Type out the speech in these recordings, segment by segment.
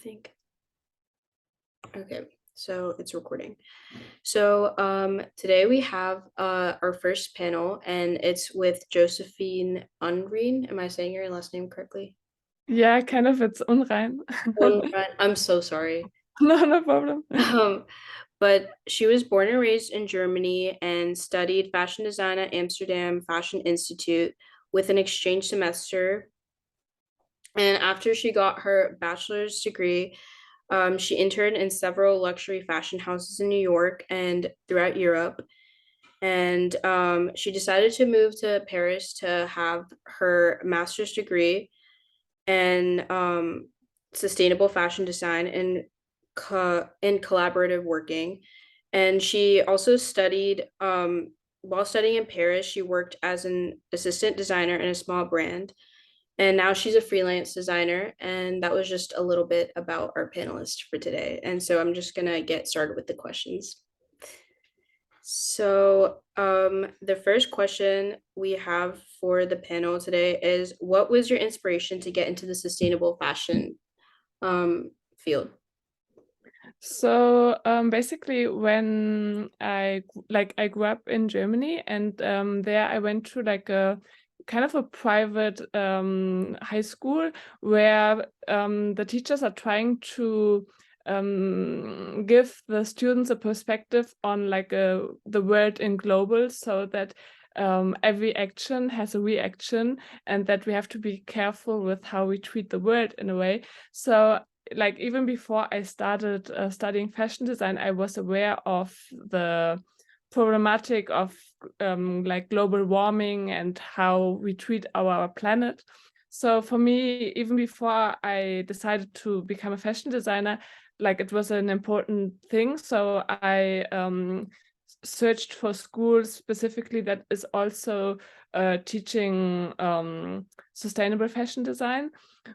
think. Okay, so it's recording. So today we have our first panel, and it's with Josephine Unrein. Am I saying your last name correctly? Yeah, kind of. It's Unrein. Unrein. I'm so sorry. No, no problem. Um, but she was born and raised in Germany and studied fashion design at Amsterdam Fashion Institute with an exchange semester. And after she got her bachelor's degree, she interned in several luxury fashion houses in New York and throughout Europe. And she decided to move to Paris to have her master's degree in sustainable fashion design and in collaborative working. And she also studied, while studying in Paris, she worked as an assistant designer in a small brand. And now she's a freelance designer. And that was just a little bit about our panelist for today. And so I'm just going to get started with the questions. So, the first question we have for the panel today is, what was your inspiration to get into the sustainable fashion field? So basically, when I grew up in Germany, and there I went to like a kind of a private high school where the teachers are trying to give the students a perspective on like the world in global, so that every action has a reaction, and that we have to be careful with how we treat the world in a way. So like even before I started studying fashion design, I was aware of the problematic of like global warming and how we treat our planet. So for me, even before I decided to become a fashion designer, like it was an important thing. So I searched for schools specifically that is also teaching sustainable fashion design.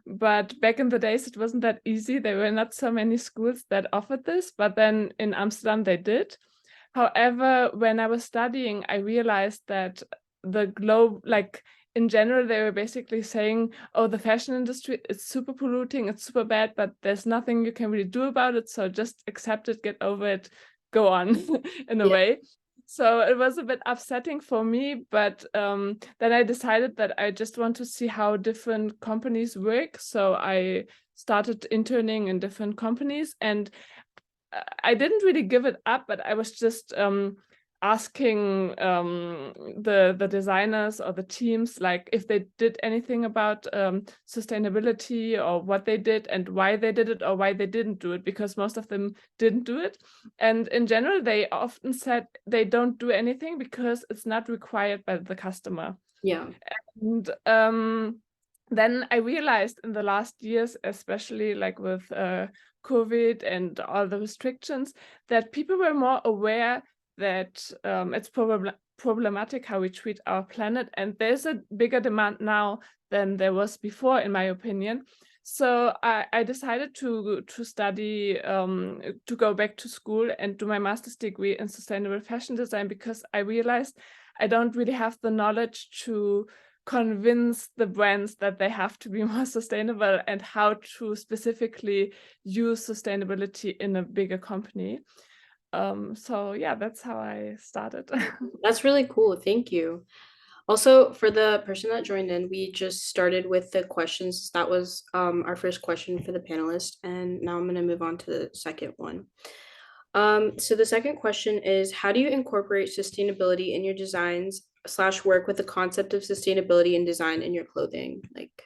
But back in the days, it wasn't that easy. There were not so many schools that offered this, but then in Amsterdam they did. However, when I was studying, I realized that the globe, like in general, they were basically saying, oh, the fashion industry is super polluting, it's super bad, but there's nothing you can really do about it. So just accept it, get over it, go on in a Yeah. way. So it was a bit upsetting for me, but then I decided that I just want to see how different companies work. So I started interning in different companies, and I didn't really give it up, but I was just asking the designers or the teams like if they did anything about sustainability, or what they did and why they did it or why they didn't do it, because most of them didn't do it. And in general, they often said they don't do anything because it's not required by the customer. Yeah. And then I realized in the last years, especially like with COVID and all the restrictions, that people were more aware that it's problematic how we treat our planet, and there's a bigger demand now than there was before, in my opinion. So I decided to study, to go back to school and do my master's degree in sustainable fashion design, because I realized I don't really have the knowledge to convince the brands that they have to be more sustainable and how to specifically use sustainability in a bigger company. So yeah, that's how I started. That's really cool. Thank you. Also, for the person that joined in, we just started with the questions. That was our first question for the panelist, and now I'm going to move on to the second one. So the second question is, how do you incorporate sustainability in your designs slash work with the concept of sustainability and design in your clothing? Like,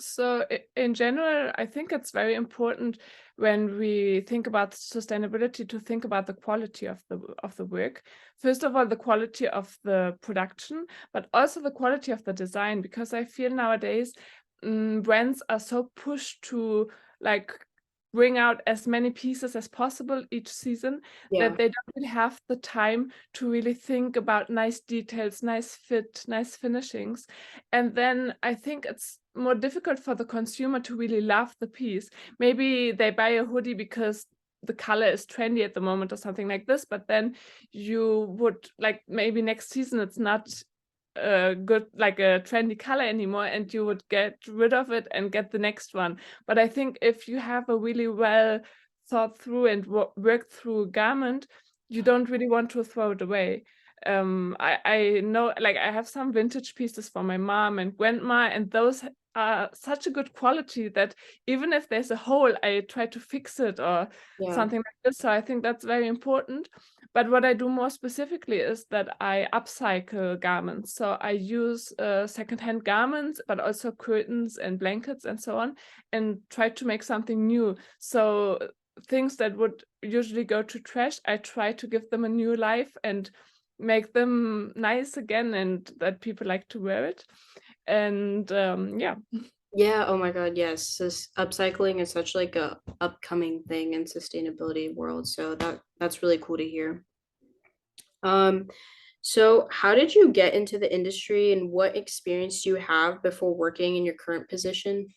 So in general, I think it's very important when we think about sustainability to think about the quality of the work. First of all, the quality of the production, but also the quality of the design, because I feel nowadays brands are so pushed to like bring out as many pieces as possible each season, yeah, that they don't really have the time to really think about nice details, nice fit, nice finishings. And then I think it's more difficult for the consumer to really love the piece. Maybe they buy a hoodie because the color is trendy at the moment or something like this, but then you would like maybe next season it's not a good, like a trendy color anymore, and you would get rid of it and get the next one. But I think if you have a really well thought through and worked through garment, you don't really want to throw it away. I know, like, I have some vintage pieces for my mom and grandma, and those are such a good quality that even if there's a hole, I try to fix it or Yeah. something like this. So I think that's very important. But what I do more specifically is that I upcycle garments. So I use secondhand garments, but also curtains and blankets and so on, and try to make something new. So things that would usually go to trash, I try to give them a new life and make them nice again, and that people like to wear it. And yeah. Yeah, oh my God, yes. This upcycling is such like a upcoming thing in sustainability world. So that's really cool to hear. Um, so how did you get into the industry and what experience do you have before working in your current position?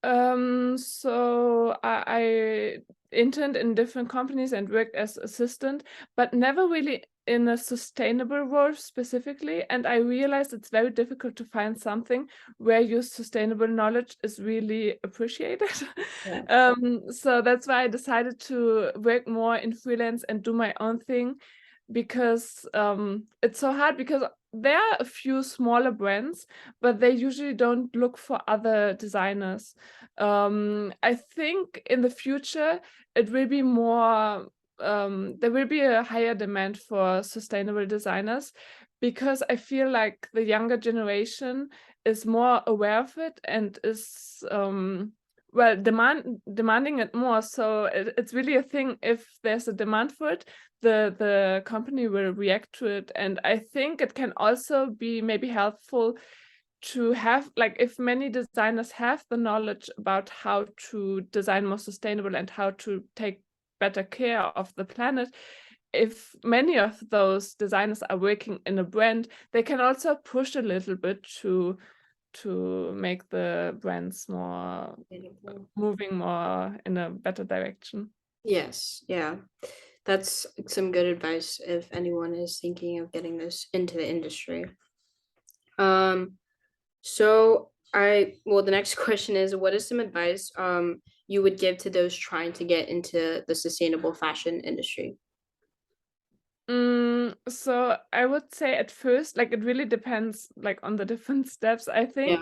So I interned in different companies and worked as assistant, but never really in a sustainable role specifically. And I realized it's very difficult to find something where your sustainable knowledge is really appreciated. Yeah. So that's why I decided to work more in freelance and do my own thing, because it's so hard, because there are a few smaller brands, but they usually don't look for other designers. I think in the future it will be more, there will be a higher demand for sustainable designers, because I feel like the younger generation is more aware of it and is well, demanding it more. So it's really a thing. If there's a demand for it, the company will react to it. And I think it can also be maybe helpful to have, like, if many designers have the knowledge about how to design more sustainable and how to take better care of the planet, if many of those designers are working in a brand, they can also push a little bit to make the brands more Sustainable. moving more in a better direction. Yes, yeah. That's some good advice if anyone is thinking of getting this into the industry. Um, well, the next question is, what is some advice you would give to those trying to get into the sustainable fashion industry? So I would say at first, like, it really depends, like, on the different steps, I think.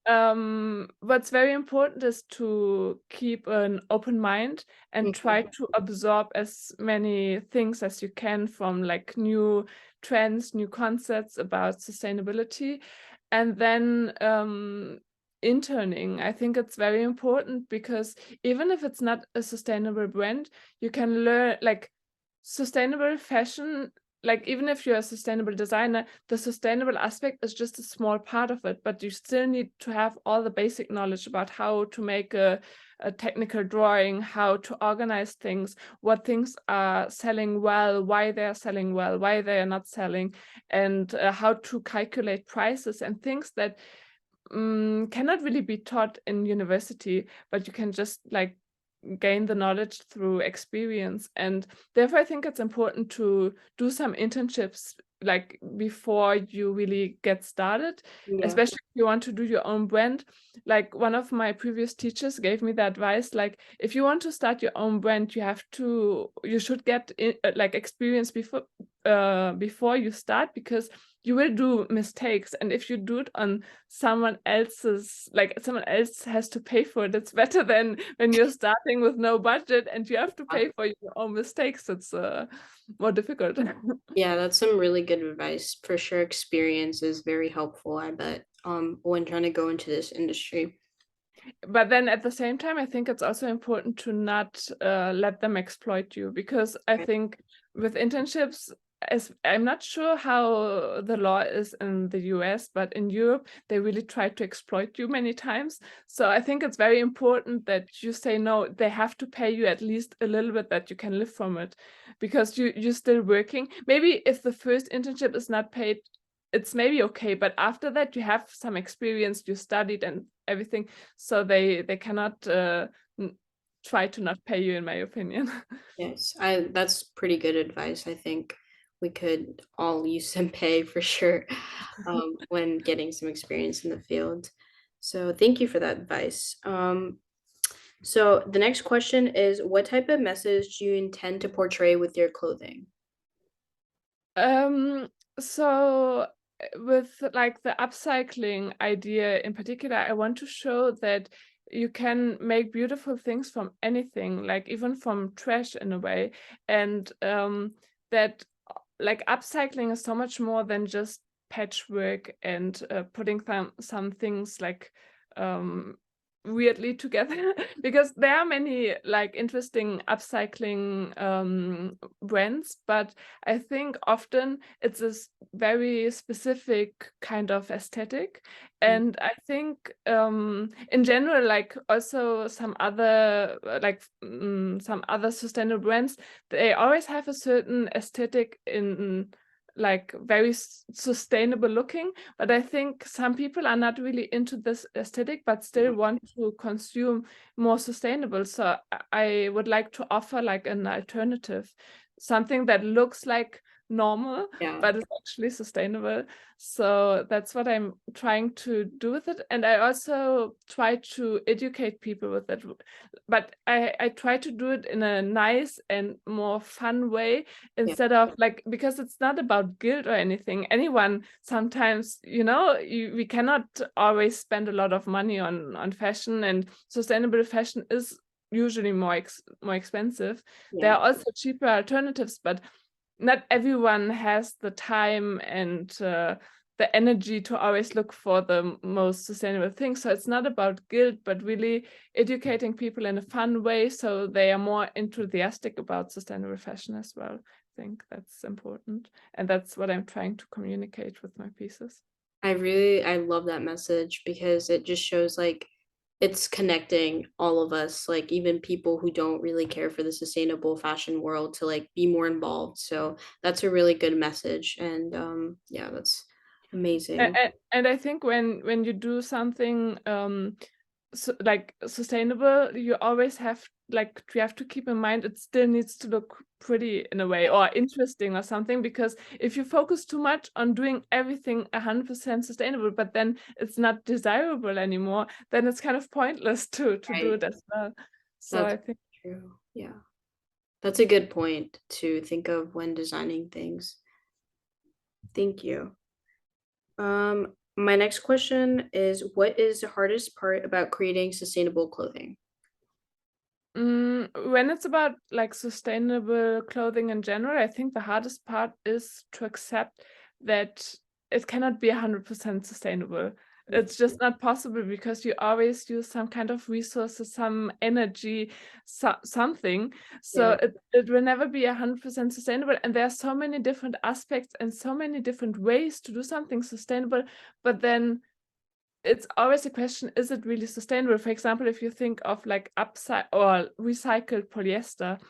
Yeah. What's very important is to keep an open mind and try Mhm. to absorb as many things as you can from, like, new trends, new concepts about sustainability. And then interning, I think it's very important, because even if it's not a sustainable brand, you can learn, like, sustainable fashion, like, even if you're a sustainable designer, the sustainable aspect is just a small part of it, but you still need to have all the basic knowledge about how to make a technical drawing, how to organize things, what things are selling well, why they are selling well, why they are not selling, and how to calculate prices and things that cannot really be taught in university, but you can just, like, gain the knowledge through experience. And therefore, I think it's important to do some internships, like, before you really get started, Yeah. especially if you want to do your own brand. Like, one of my previous teachers gave me the advice, like, if you want to start your own brand, you should get like, experience before you start, because you will do mistakes, and if you do it on someone else's, like, someone else has to pay for it. It's better than when you're starting with no budget and you have to pay for your own mistakes. It's more difficult. Yeah, that's some really good advice. For sure, experience is very helpful, I bet, when trying to go into this industry. But then at the same time, I think it's also important to not let them exploit you, because I Right. think with internships, as I'm not sure how the law is in the US, but in Europe, they really try to exploit you many times. So I think it's very important that you say no, they have to pay you at least a little bit that you can live from it, because you're still working. Maybe if the first internship is not paid, it's maybe okay, but after that you have some experience, you studied and everything, so they cannot n- try to not pay you, in my opinion. Yes, I that's pretty good advice, I think. we could all use some pay for sure when getting some experience in the field. So thank you for that advice. So the next question is, what type of message do you intend to portray with your clothing? Um, so with like the upcycling idea in particular, I want to show that you can make beautiful things from anything, like even from trash in a way, and that like upcycling is so much more than just patchwork and putting some things like um weirdly together because there are many like interesting upcycling brands, but I think often it's a very specific kind of aesthetic. Mm. And I think in general, like also some other sustainable brands, they always have a certain aesthetic in like very sustainable looking, but I think some people are not really into this aesthetic but still want to consume more sustainable. So I would like to offer like an alternative, something that looks like normal Yeah, but is actually sustainable. So that's what I'm trying to do with it. And I also try to educate people with it. But I try to do it in a nice and more fun way yeah, instead of like, because it's not about guilt or anything. Anyone sometimes, we cannot always spend a lot of money on fashion, and sustainable fashion is usually more expensive. There yeah. are also cheaper alternatives, but not everyone has the time and the energy to always look for the most sustainable things. So it's not about guilt, but really educating people in a fun way so they are more enthusiastic about sustainable fashion as well. I think that's important. And that's what I'm trying to communicate with my pieces. I love that message because it just shows like it's connecting all of us, like even people who don't really care for the sustainable fashion world to like be more involved. So that's a really good message. And yeah, that's amazing. And I think when you do something like sustainable, you always have to keep in mind it still needs to look pretty in a way or interesting or something, because if you focus too much on doing everything 100% sustainable but then it's not desirable anymore, then it's kind of pointless to do Right. it as well. So That's I think true. Yeah. That's a good point to think of when designing things. Thank you. My next question is, what is the hardest part about creating sustainable clothing? When it's about like sustainable clothing in general, I think the hardest part is to accept that it cannot be 100% sustainable. It's just not possible because you always use some kind of resources, some energy, something. So Yeah, it will never be 100% sustainable. And there are so many different aspects and so many different ways to do something sustainable. But then it's always a question, is it really sustainable? For example, if you think of like upside or recycled polyester,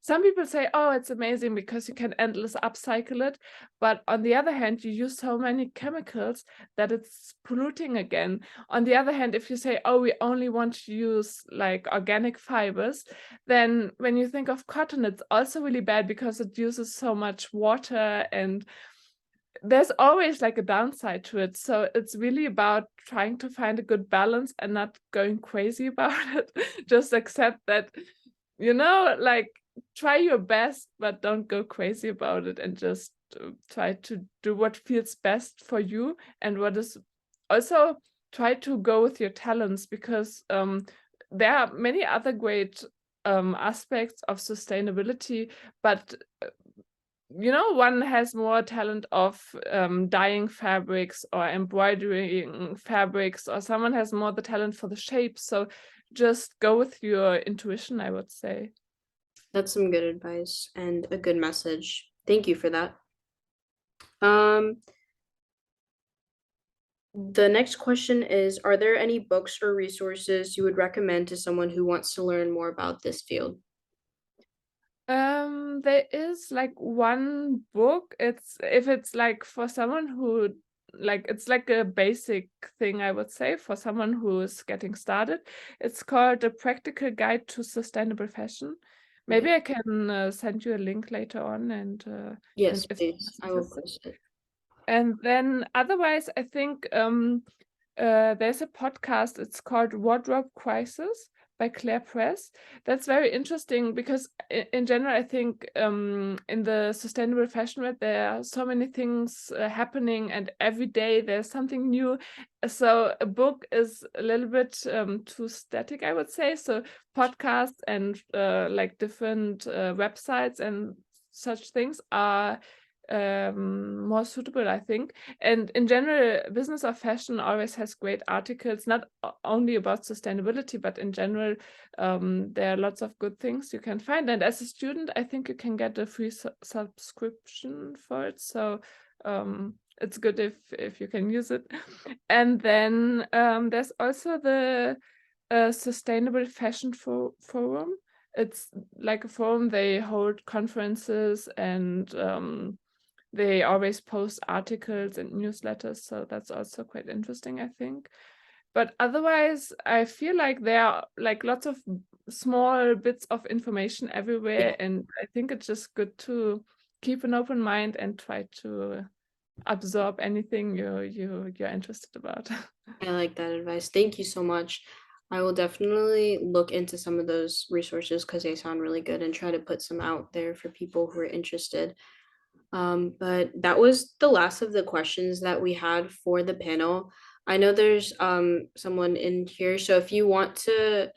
some people say, oh, it's amazing because you can endless upcycle it. But on the other hand, you use so many chemicals that it's polluting again. On the other hand, if you say, oh, we only want to use like organic fibers, then when you think of cotton, it's also really bad because it uses so much water, and there's always like a downside to it. So it's really about trying to find a good balance and not going crazy about it. Just accept that, like try your best, but don't go crazy about it, and just try to do what feels best for you, and what is also try to go with your talents, because there are many other great aspects of sustainability, but one has more talent of dyeing fabrics or embroidering fabrics, or someone has more the talent for the shapes. So just go with your intuition, I would say. that's some good advice and a good message. Thank you for that. Um, the next question is, are there any books or resources you would recommend to someone who wants to learn more about this field? There is like one book. It's like for someone who like it's like a basic thing, I would say, for someone who is getting started. It's called A Practical Guide to Sustainable Fashion, Maybe I can send you a link later on, and Yes, if please. that's I will interesting. post it. And then otherwise, I think there's a podcast. It's called Wardrobe Crisis by Claire Press. That's very interesting because in general, I think in the sustainable fashion world, there are so many things happening, and every day there's something new. So a book is a little bit too static, I would say. So podcasts and like different websites and such things are more suitable, I think. And in general, business of fashion always has great articles, not only about sustainability, but in general, there are lots of good things you can find. And as a student, I think you can get a free subscription for it. So it's good if you can use it. And then there's also the Sustainable Fashion Forum. It's like a forum. They hold conferences and they always post articles and newsletters, so that's also quite interesting, I think. But otherwise, I feel like there are like lots of small bits of information everywhere, and I think it's just good to keep an open mind and try to absorb anything you're interested about. I like that advice. Thank you so much. I will definitely look into some of those resources because they sound really good and try to put some out there for people who are interested. But that was the last of the questions that we had for the panel. I know there's someone in here, so if you want to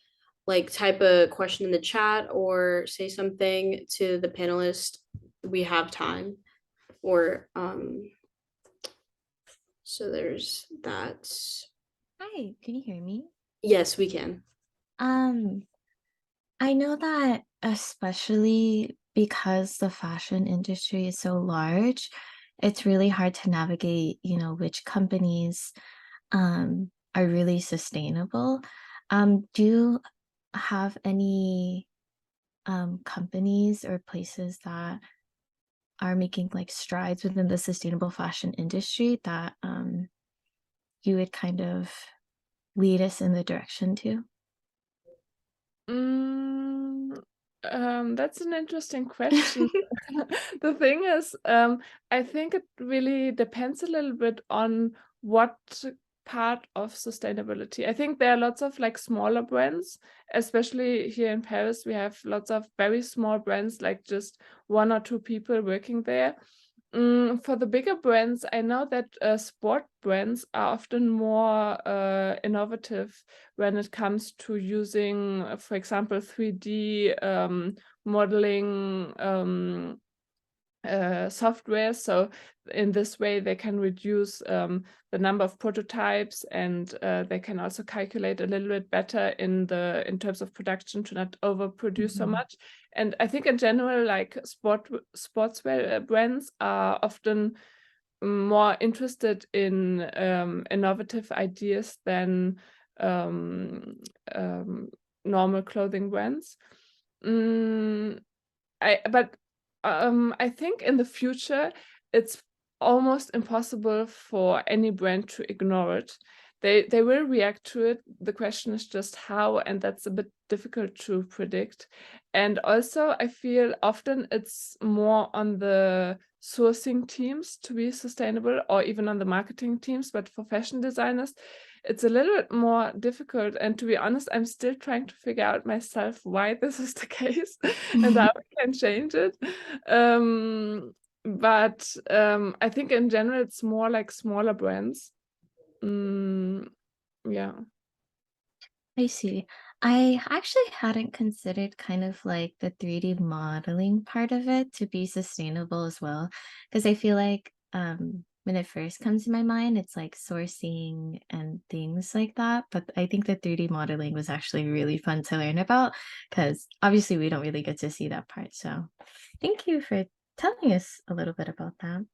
like type a question in the chat or say something to the panelists, we have time. Or so there's that. Hi, can you hear me? Yes, we can. Um, I know that especially because the fashion industry is so large, it's really hard to navigate, which companies are really sustainable. Do you have any companies or places that are making like strides within the sustainable fashion industry that you would kind of lead us in the direction to? Mm, that's an interesting question. The thing is, I think it really depends a little bit on what part of sustainability. I think there are lots of like smaller brands, especially here in Paris. We have lots of very small brands, like just one or two people working there. For the bigger brands, I know that sport brands are often more innovative when it comes to using, for example, 3D modeling software. So in this way, they can reduce the number of prototypes, and they can also calculate a little bit better in terms of production to not overproduce so much. And I think in general, like sportswear brands are often more interested in innovative ideas than um, normal clothing brands. Mm, but I think in the future it's almost impossible for any brand to ignore it. They will react to it. The question is just how, and that's a bit difficult to predict. And also, I feel often it's more on the sourcing teams to be sustainable, or even on the marketing teams. But for fashion designers, it's a little bit more difficult. And to be honest, I'm still trying to figure out myself why this is the case and how we can change it. But I think in general, it's more like smaller brands. Yeah. I see. I actually hadn't considered kind of like the 3D modeling part of it to be sustainable as well. Because I feel like when it first comes to my mind, it's like sourcing and things like that. But I think the 3D modeling was actually really fun to learn about because obviously we don't really get to see that part. So thank you for telling us a little bit about that.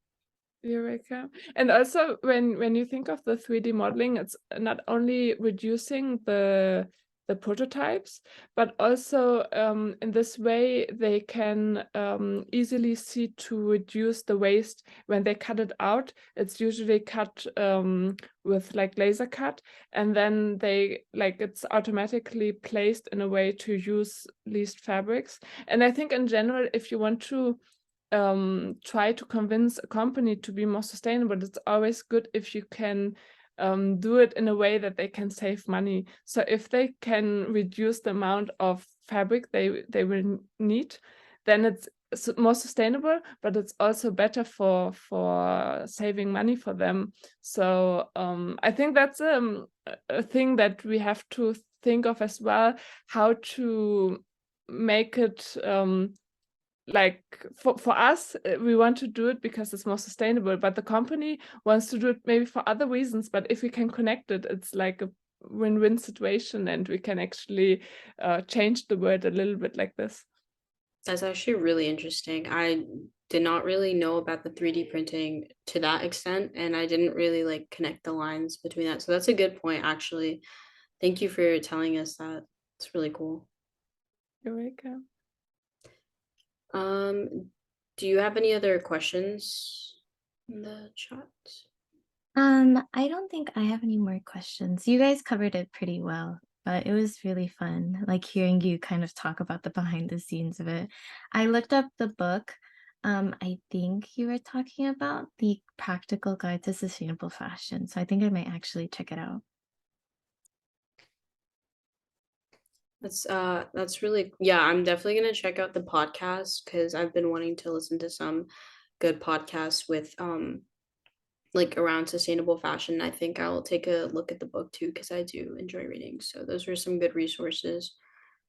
You're welcome. And also, when you think of the 3D modeling, it's not only reducing the the prototypes, but also in this way they can easily see to reduce the waste when they cut it out. It's usually cut with like laser cut, and then they like it's automatically placed in a way to use least fabrics. And I think in general, if you want to try to convince a company to be more sustainable, it's always good if you can do it in a way that they can save money. So if they can reduce the amount of fabric they will need, then it's more sustainable, but it's also better for saving money for them. So I think that's a thing that we have to think of as well, how to make it like for us, we want to do it because it's more sustainable, but the company wants to do it maybe for other reasons. But if we can connect it, it's like a win-win situation, and we can actually change the world a little bit like this. That's actually really interesting. I did not really know about the 3D printing to that extent, and I didn't really like connect the lines between that. So that's a good point, actually. Thank you for telling us that. It's really cool. You're welcome. Do you have any other questions in the chat? I don't think I have any more questions. You guys covered it pretty well, but it was really fun, like hearing you kind of talk about the behind the scenes of it. I looked up the book. I think you were talking about the Practical Guide to Sustainable Fashion, so I think I might actually check it out. That's really, yeah, I'm definitely gonna check out the podcast because I've been wanting to listen to some good podcasts with like around sustainable fashion. I think I'll take a look at the book too because I do enjoy reading. So those were some good resources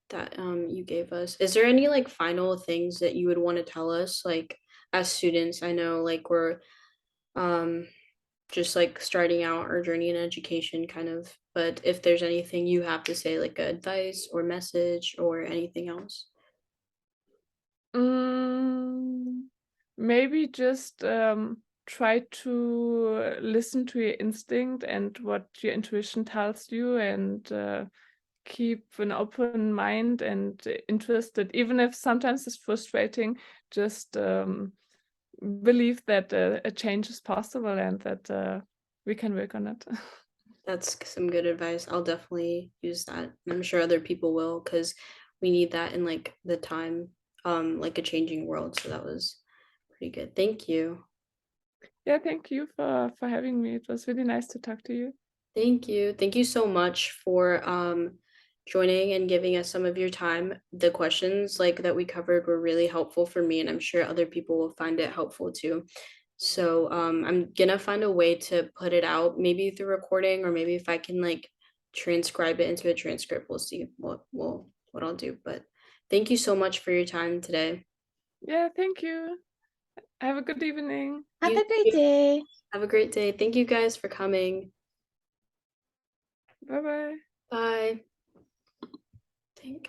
that you gave us. Is there any like final things that you would want to tell us like as students? I know like we're um just like starting out our journey in education kind of, but if there's anything you have to say, like advice or message or anything else. Maybe just try to listen to your instinct and what your intuition tells you, and keep an open mind and interested, even if sometimes it's frustrating. Just believe that a change is possible and that we can work on it. That's some good advice. I'll definitely use that. And I'm sure other people will because we need that in like the time, like a changing world. So that was pretty good. Thank you. Yeah, thank you for having me. It was really nice to talk to you. Thank you. Thank you so much for joining and giving us some of your time. The questions like that we covered were really helpful for me, and I'm sure other people will find it helpful too. So I'm gonna find a way to put it out, maybe through recording, or maybe if I can like transcribe it into a transcript, we'll see what I'll do. But thank you so much for your time today. Yeah, thank you. Have a good evening. Have You a great too. day. Have a great day. Thank you guys for coming. Bye-bye. Bye. Thank